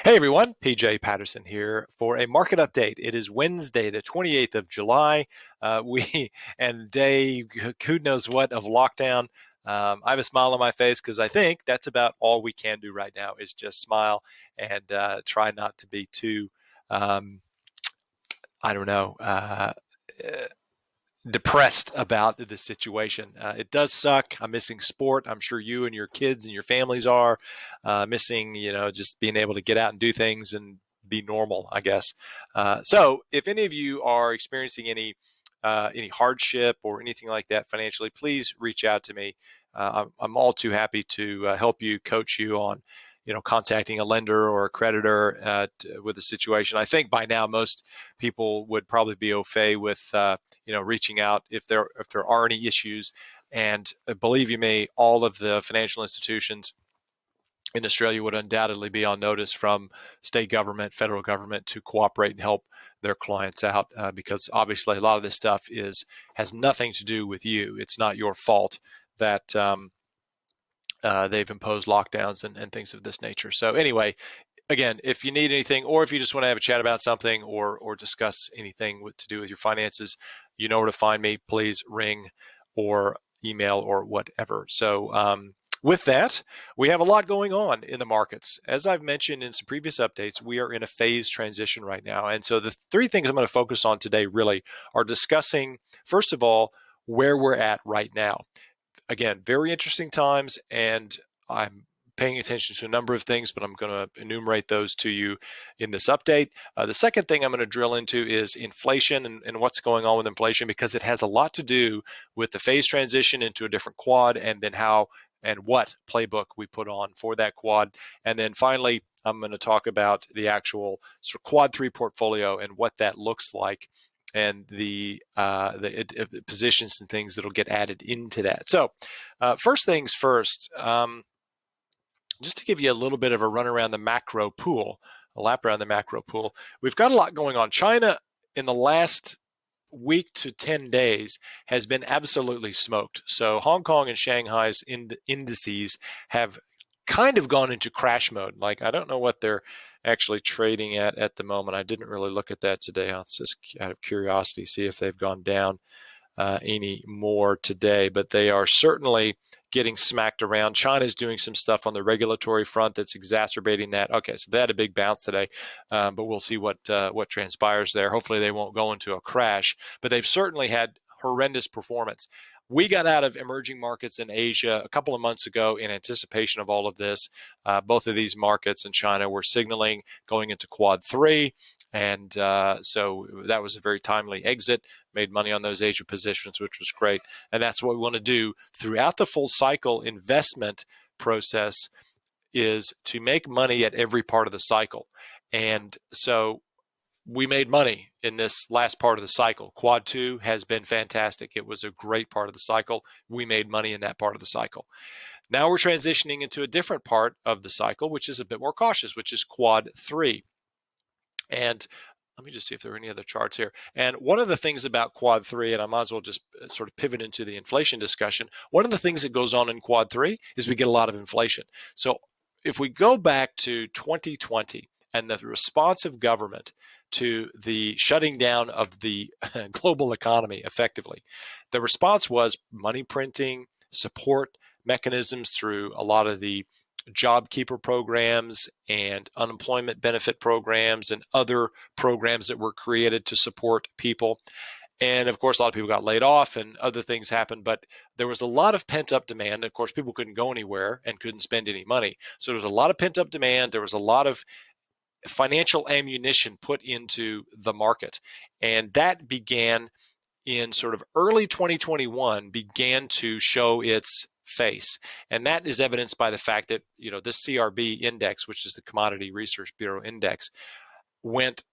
Hey everyone, PJ Patterson here for a market update. It is Wednesday, the 28th of July. We and day who knows what of lockdown. I have a smile on my face because I think that's about all we can do right now is just smile and try not to be too, um, I don't know, depressed about the situation. It does suck. I'm missing sport. I'm sure you and your kids and your families are missing, just being able to get out and do things and be normal, I guess. So if any of you are experiencing any hardship or anything like that financially, please reach out to me. I'm all too happy to help you, coach you on, contacting a lender or a creditor with a situation. I think by now most people would probably be au fait with reaching out if there are any issues. And believe you me, all of the financial institutions in Australia would undoubtedly be on notice from state government, federal government to cooperate and help their clients out because obviously a lot of this stuff has nothing to do with you. It's not your fault that they've imposed lockdowns and things of this nature. So anyway, again, if you need anything, or if you just want to have a chat about something, or discuss anything to do with your finances, you know where to find me. Please ring or email or whatever. So with that, we have a lot going on in the markets. As I've mentioned in some previous updates, we are in a phase transition right now. And so the three things I'm going to focus on today really are discussing, first of all, where we're at right now. Again, very interesting times, and I'm paying attention to a number of things, but I'm going to enumerate those to you in this update. The second thing I'm going to drill into is inflation and what's going on with inflation, because it has a lot to do with the phase transition into a different quad, and then how and what playbook we put on for that quad. And then finally, I'm going to talk about the actual sort of quad 3 portfolio and what that looks like, and the positions and things that'll get added into that. So first things first, just to give you a little bit of a run around the macro pool, a lap around the macro pool, we've got a lot going on. China in the last week to 10 days has been absolutely smoked. So Hong Kong and Shanghai's indices have kind of gone into crash mode. Like, I don't know what they're actually trading at the moment. I didn't really look at that today. I'll just out of curiosity see if they've gone down any more today, but they are certainly getting smacked around. China's doing some stuff on the regulatory front that's exacerbating that. Okay, so they had a big bounce today, but we'll see what transpires there. Hopefully they won't go into a crash, but they've certainly had horrendous performance. We got out of emerging markets in Asia a couple of months ago in anticipation of all of this. Both of these markets in China were signaling going into quad 3. And so that was a very timely exit, made money on those Asia positions, which was great. And that's what we want to do throughout the full cycle investment process, is to make money at every part of the cycle. And so we made money in this last part of the cycle. Quad 2 has been fantastic. It was a great part of the cycle. We made money in that part of the cycle. Now we're transitioning into a different part of the cycle, which is a bit more cautious, which is quad 3. And let me just see if there are any other charts here. And one of the things about quad 3, and I might as well just sort of pivot into the inflation discussion, one of the things that goes on in quad 3 is we get a lot of inflation. So if we go back to 2020 and the response of government to the shutting down of the global economy effectively, the response was money printing, support mechanisms through a lot of the job keeper programs and unemployment benefit programs and other programs that were created to support people. And of course, a lot of people got laid off and other things happened, but there was a lot of pent up demand. Of course, people couldn't go anywhere and couldn't spend any money. So there was a lot of pent up demand. There was a lot of financial ammunition put into the market. And that began in sort of early 2021, began to show its face. And that is evidenced by the fact that, this CRB index, which is the Commodity Research Bureau index, went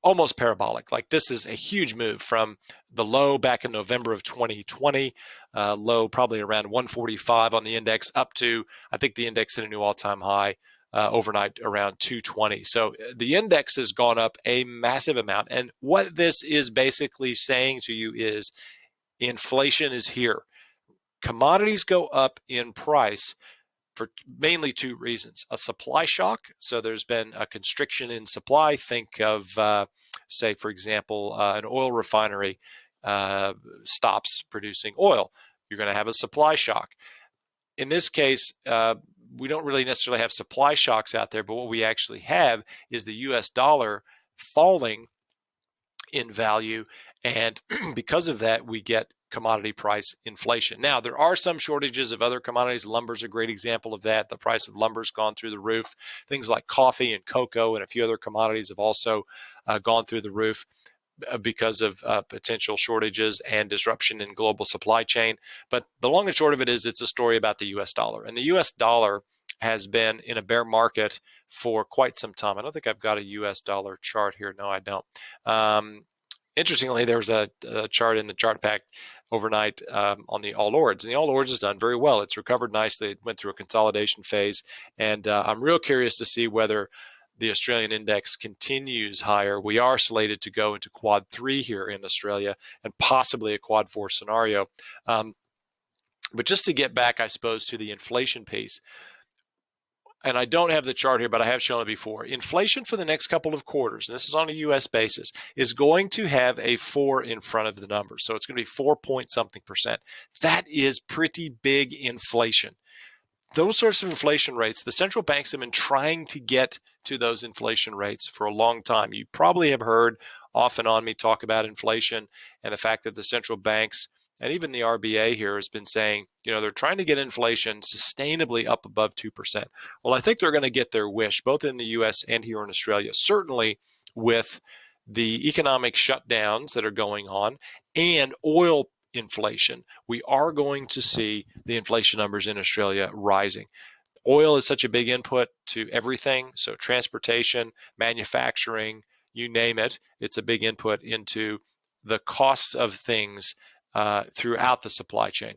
almost parabolic. Like, this is a huge move from the low back in November of 2020, low probably around 145 on the index, up to, I think the index hit a new all-time high overnight around 220. So the index has gone up a massive amount. And what this is basically saying to you is inflation is here. Commodities go up in price for mainly two reasons: a supply shock. So there's been a constriction in supply. Think of, say, for example, an oil refinery stops producing oil. You're going to have a supply shock. In this case, we don't really necessarily have supply shocks out there, but what we actually have is the US dollar falling in value. And because of that, we get commodity price inflation. Now, there are some shortages of other commodities. Lumber is a great example of that. The price of lumber has gone through the roof. Things like coffee and cocoa and a few other commodities have also gone through the roof because of potential shortages and disruption in global supply chain. But the long and short of it is it's a story about the US dollar. And the US dollar has been in a bear market for quite some time. I don't think I've got a US dollar chart here. No, I don't. Interestingly, there was a chart in the chart pack overnight on the All Ords, and the All Ords has done very well. It's recovered nicely. It went through a consolidation phase, and I'm real curious to see whether the Australian index continues higher. We are slated to go into quad 3 here in Australia and possibly a quad 4 scenario. But just to get back, I suppose, to the inflation piece, and I don't have the chart here, but I have shown it before. Inflation for the next couple of quarters, and this is on a U.S. basis, is going to have a 4 in front of the number. So it's going to be 4 point something percent. That is pretty big inflation. Those sorts of inflation rates, the central banks have been trying to get to those inflation rates for a long time. You probably have heard off and on me talk about inflation and the fact that the central banks and even the RBA here has been saying, they're trying to get inflation sustainably up above 2%. Well, I think they're going to get their wish, both in the US and here in Australia, certainly with the economic shutdowns that are going on and oil inflation. We are going to see the inflation numbers in Australia rising. Oil is such a big input to everything. So transportation, manufacturing, you name it, it's a big input into the costs of things throughout the supply chain.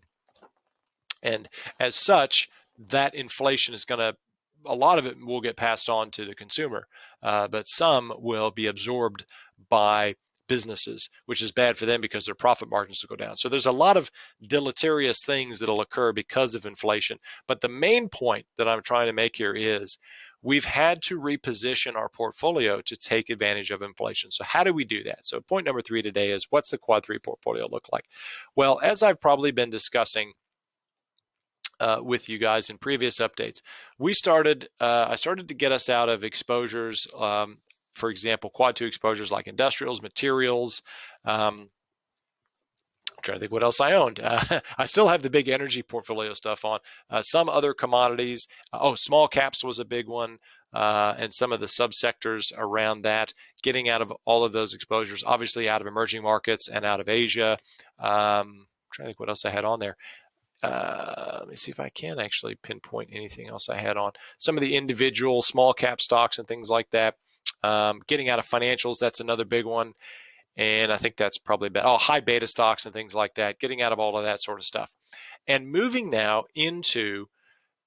And as such, that inflation is going to, a lot of it will get passed on to the consumer, but some will be absorbed by businesses, which is bad for them because their profit margins will go down. So there's a lot of deleterious things that'll occur because of inflation. But the main point that I'm trying to make here is we've had to reposition our portfolio to take advantage of inflation. So how do we do that? So point number 3 today is, what's the quad 3 portfolio look like? Well, as I've probably been discussing with you guys in previous updates, I started to get us out of exposures, for example, quad 2 exposures like industrials, materials. I'm trying to think what else I owned. I still have the big energy portfolio stuff on. Some other commodities. Small caps was a big one, and some of the subsectors around that. Getting out of all of those exposures, obviously out of emerging markets and out of Asia. I'm trying to think what else I had on there. Let me see if I can actually pinpoint anything else I had on. Some of the individual small cap stocks and things like that. Getting out of financials, that's another big one. And I think that's probably high beta stocks and things like that. Getting out of all of that sort of stuff. And moving now into,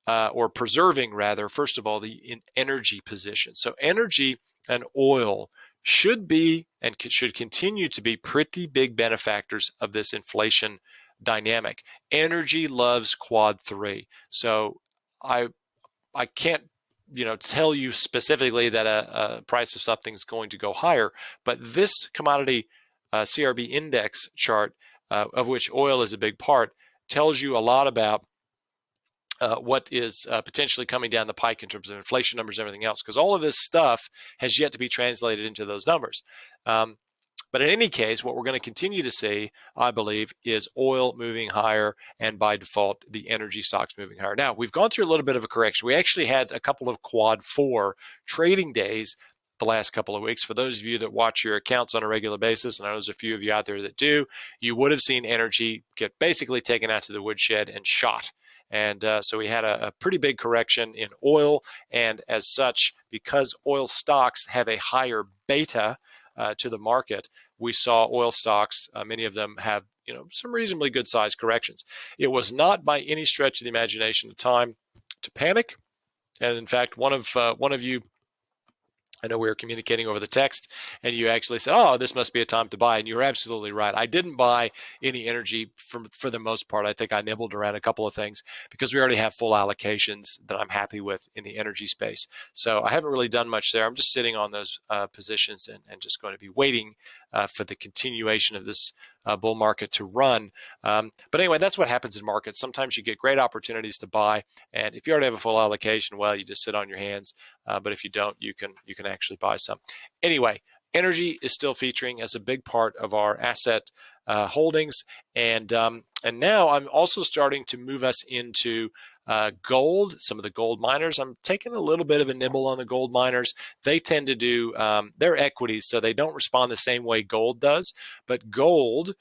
or preserving rather, first of all, the energy position. So energy and oil should be and should continue to be pretty big benefactors of this inflation dynamic. Energy loves quad 3. So I can't tell you specifically that a price of something is going to go higher, but this commodity CRB index chart, of which oil is a big part, tells you a lot about what is potentially coming down the pike in terms of inflation numbers and everything else, because all of this stuff has yet to be translated into those numbers. But in any case, what we're going to continue to see, I believe, is oil moving higher and by default, the energy stocks moving higher. Now, we've gone through a little bit of a correction. We actually had a couple of quad 4 trading days the last couple of weeks. For those of you that watch your accounts on a regular basis, and I know there's a few of you out there that do, you would have seen energy get basically taken out to the woodshed and shot. And so we had a pretty big correction in oil. And as such, because oil stocks have a higher beta to the market, we saw oil stocks, many of them have some reasonably good sized corrections. It was not by any stretch of the imagination a time to panic. And in fact, one of you I know we were communicating over the text, and you actually said, "Oh, this must be a time to buy," and you were absolutely right. I didn't buy any energy for the most part. I think I nibbled around a couple of things because we already have full allocations that I'm happy with in the energy space. So I haven't really done much there. I'm just sitting on those positions and just going to be waiting for the continuation of this bull market to run. But anyway, that's what happens in markets. Sometimes you get great opportunities to buy, and if you already have a full allocation, well, you just sit on your hands. But if you don't, you can actually buy some. Anyway, energy is still featuring as a big part of our asset holdings, and now I'm also starting to move us into gold. Some of the gold miners. I'm taking a little bit of a nibble on the gold miners. They tend to do their equities, so they don't respond the same way gold does. But gold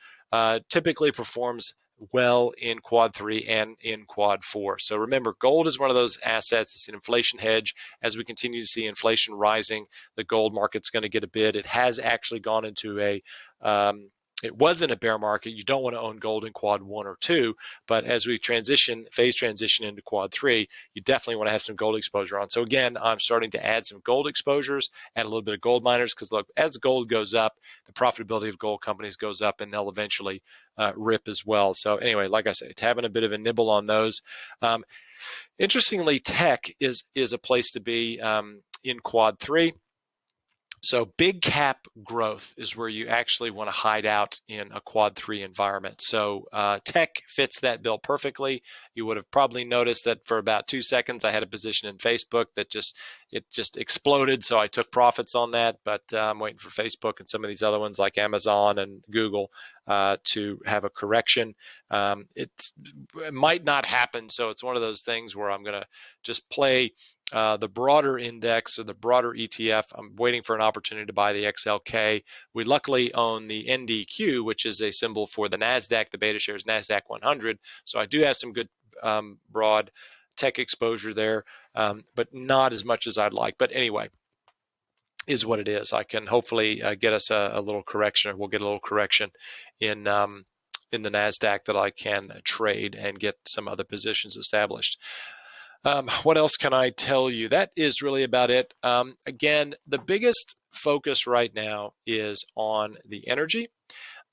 typically performs well in quad 3 and in quad 4. So remember, gold is one of those assets. It's an inflation hedge. As we continue to see inflation rising, the gold market's going to get a bid. It has actually gone into it wasn't a bear market. You don't want to own gold in quad 1 or 2, but as we phase transition into quad 3, you definitely want to have some gold exposure on. So again, I'm starting to add some gold exposures, add a little bit of gold miners, because look, as gold goes up, the profitability of gold companies goes up, and they'll eventually rip as well. So anyway, like I say, it's having a bit of a nibble on those. Interestingly, tech is a place to be in quad 3. So big cap growth is where you actually want to hide out in a quad 3 environment. So tech fits that bill perfectly. You would have probably noticed that for about 2 seconds, I had a position in Facebook that just exploded. So I took profits on that, but I'm waiting for Facebook and some of these other ones like Amazon and Google to have a correction. It might not happen. So it's one of those things where I'm going to just play the broader index or the broader ETF. I'm waiting for an opportunity to buy the XLK. We luckily own the NDQ, which is a symbol for the NASDAQ, the beta shares NASDAQ 100. So I do have some good broad tech exposure there, but not as much as I'd like. But anyway, is what it is. I can hopefully get us a little correction, or we'll get a little correction in the NASDAQ that I can trade and get some other positions established. What else can I tell you? That is really about it. Again, the biggest focus right now is on the energy,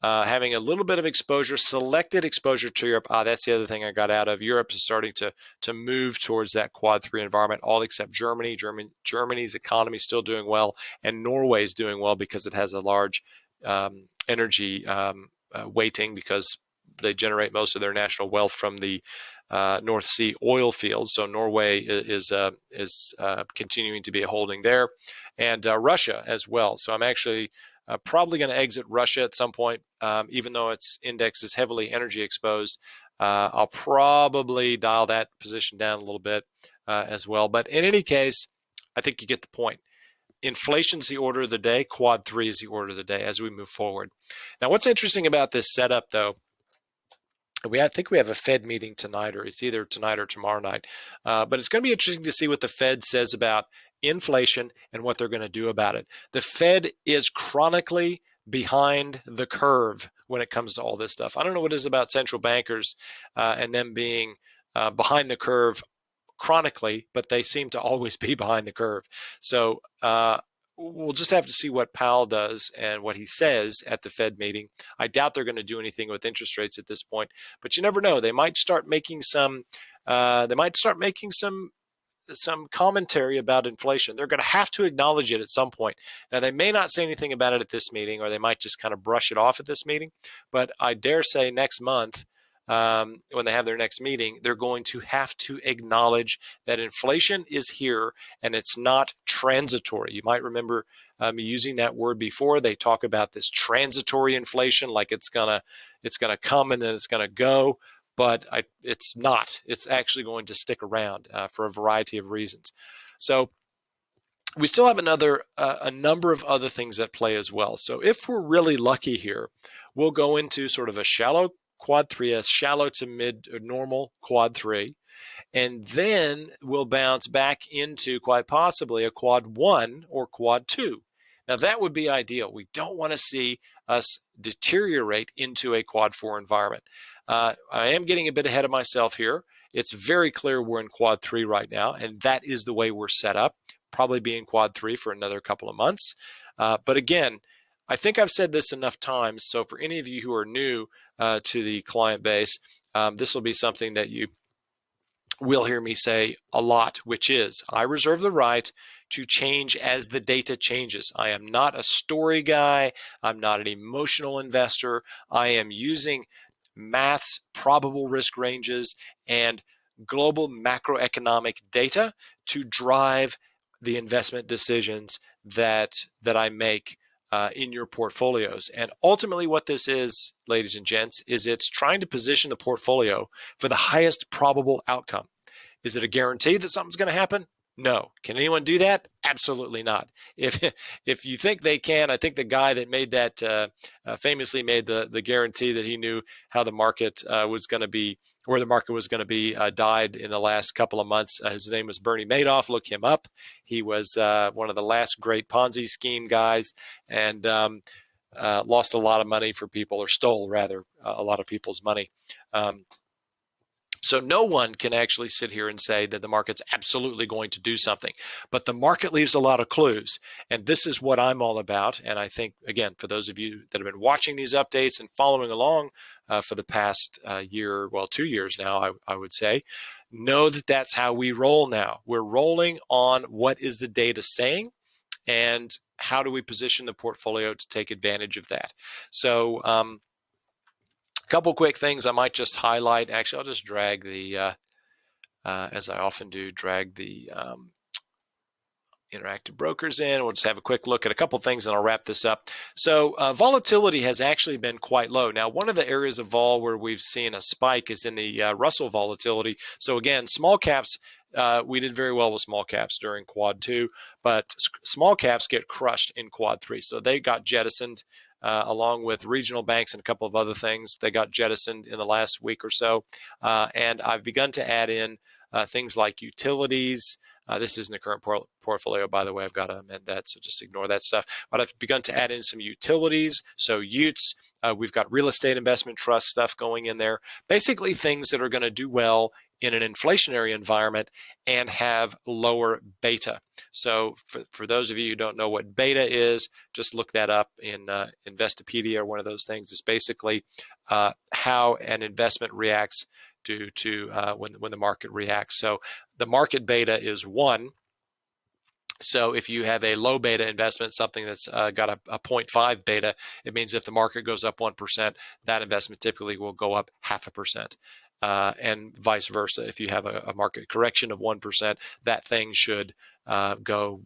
having a little bit of exposure, selected exposure to Europe. That's the other thing I got out of. Europe is starting to move towards that quad 3 environment, all except Germany. Germany's economy is still doing well, and Norway is doing well because it has a large energy weighting, because they generate most of their national wealth from the North Sea oil fields. So Norway is continuing to be a holding there, and Russia as well. So I'm actually probably going to exit Russia at some point, even though its index is heavily energy exposed. I'll probably dial that position down a little bit as well. But in any case, I think you get the point. Inflation's the order of the day. Quad 3 is the order of the day as we move forward. Now, what's interesting about this setup, though, I think we have a Fed meeting tonight, or it's either tonight or tomorrow night. But it's going to be interesting to see what the Fed says about inflation and what they're going to do about it. The Fed is chronically behind the curve when it comes to all this stuff. I don't know what it is about central bankers and them being behind the curve chronically, but they seem to always be behind the curve. So we'll just have to see what Powell does and what he says at the Fed meeting. I doubt they're going to do anything with interest rates at this point, but you never know. They might start making some. Some commentary about inflation. They're going to have to acknowledge it at some point. Now, they may not say anything about it at this meeting, or they might just kind of brush it off at this meeting. But I dare say next month, when they have their next meeting, they're going to have to acknowledge that inflation is here and it's not transitory. You might remember me using that word before. They talk about this transitory inflation, like it's gonna come and then it's gonna go. But it's not. It's actually going to stick around for a variety of reasons. So we still have a number of other things at play as well. So if we're really lucky here, we'll go into sort of a shallow quad 3, a shallow to mid normal quad 3, and then we'll bounce back into quite possibly a quad 1 or quad 2. Now that would be ideal. We don't want to see us deteriorate into a quad 4 environment. I am getting a bit ahead of myself here. It's very clear we're in quad 3 right now, and that is the way we're set up. probably be in quad 3 for another couple of months. But again, I think I've said this enough times. So for any of you who are new to the client base, this will be something that you will hear me say a lot, which is I reserve the right to change as the data changes. I am not a story guy. I'm not an emotional investor. I am using math's probable risk ranges and global macroeconomic data to drive the investment decisions that I make in your portfolios. And ultimately what this is, ladies and gents, is it's trying to position the portfolio for the highest probable outcome. Is it a guarantee that something's going to happen? No. Can anyone do that? Absolutely not. If you think they can, I think the guy that made that famously made the guarantee that he knew how the market was going to be, where the market was going to be, died in the last couple of months. His name was Bernie Madoff. Look him up. He was one of the last great Ponzi scheme guys, and lost a lot of money for people, or stole rather a lot of people's money. So no one can actually sit here and say that the market's absolutely going to do something, but the market leaves a lot of clues. And this is what I'm all about. And I think, again, for those of you that have been watching these updates and following along for the past year, well, 2 years now, I would say, know that that's how we roll now. We're rolling on what is the data saying, and how do we position the portfolio to take advantage of that. So, couple quick things I might just highlight. Actually, I'll just drag the, as I often do, drag the interactive brokers in. We'll just have a quick look at a couple things and I'll wrap this up. So volatility has actually been quite low. Now, one of the areas of vol where we've seen a spike is in the Russell volatility. So again, small caps, we did very well with small caps during quad 2, but small caps get crushed in quad 3. So they got jettisoned. Along with regional banks and a couple of other things. They got jettisoned in the last week or so. And I've begun to add in things like utilities. This isn't the current portfolio, by the way. I've got to amend that, so just ignore that stuff. But I've begun to add in some utilities, so Utes. We've got real estate investment trust stuff going in there. Basically things that are going to do well in an inflationary environment and have lower beta. So for those of you who don't know what beta is, just look that up in Investopedia or one of those things. It's basically how an investment reacts due to when the market reacts. So the market beta is 1. So if you have a low beta investment, something that's got a 0.5 beta, it means if the market goes up 1%, that investment typically will go up 0.5%. And vice versa. If you have a market correction of 1%, that thing should go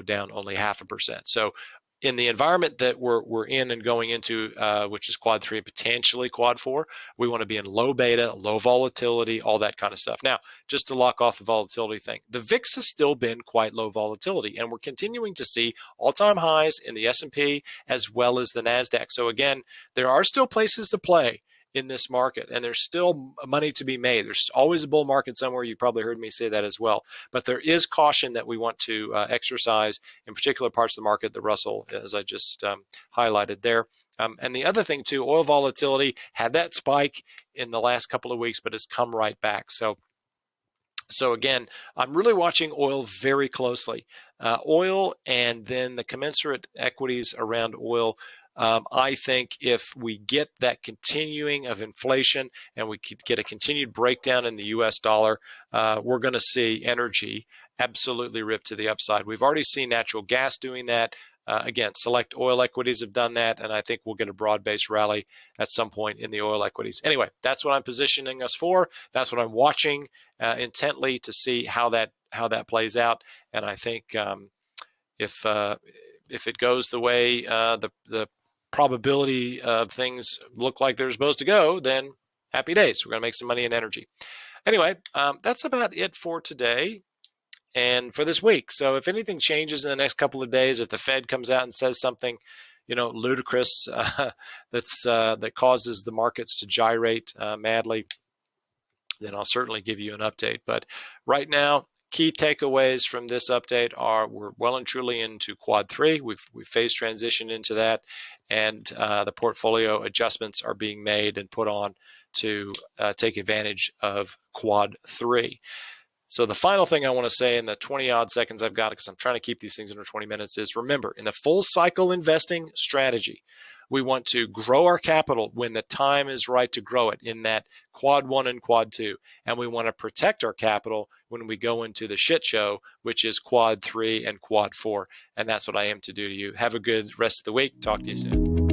down only 0.5%. So in the environment that we're in and going into, which is quad 3 and potentially quad 4, we want to be in low beta, low volatility, all that kind of stuff. Now, just to lock off the volatility thing, the VIX has still been quite low volatility, and we're continuing to see all-time highs in the S&P as well as the NASDAQ. So again, there are still places to play in this market, and there's still money to be made. There's always a bull market somewhere. You probably heard me say that as well. But there is caution that we want to exercise in particular parts of the market, the Russell, as I just highlighted there. And the other thing too, oil volatility had that spike in the last couple of weeks, but has come right back. So again, I'm really watching oil very closely. Oil and then the commensurate equities around oil. I think if we get that continuing of inflation and we get a continued breakdown in the U.S. dollar, we're going to see energy absolutely rip to the upside. We've already seen natural gas doing that. Again, select oil equities have done that, and I think we'll get a broad-based rally at some point in the oil equities. Anyway, that's what I'm positioning us for. That's what I'm watching intently to see how that plays out. And I think if it goes the way the probability of things look like they're supposed to go, then happy days. We're going to make some money in energy. Anyway, that's about it for today and for this week. So if anything changes in the next couple of days, if the Fed comes out and says something, ludicrous that causes the markets to gyrate madly, then I'll certainly give you an update. But right now, key takeaways from this update are we're well and truly into quad 3. We've phase transitioned into that, and the portfolio adjustments are being made and put on to take advantage of quad 3. So the final thing I want to say in the 20 odd seconds I've got, because I'm trying to keep these things under 20 minutes, is remember, in the full cycle investing strategy, we want to grow our capital when the time is right to grow it in that quad one and quad two. And we want to protect our capital when we go into the shit show, which is quad three and quad four. And that's what I aim to do to you. Have a good rest of the week. Talk to you soon.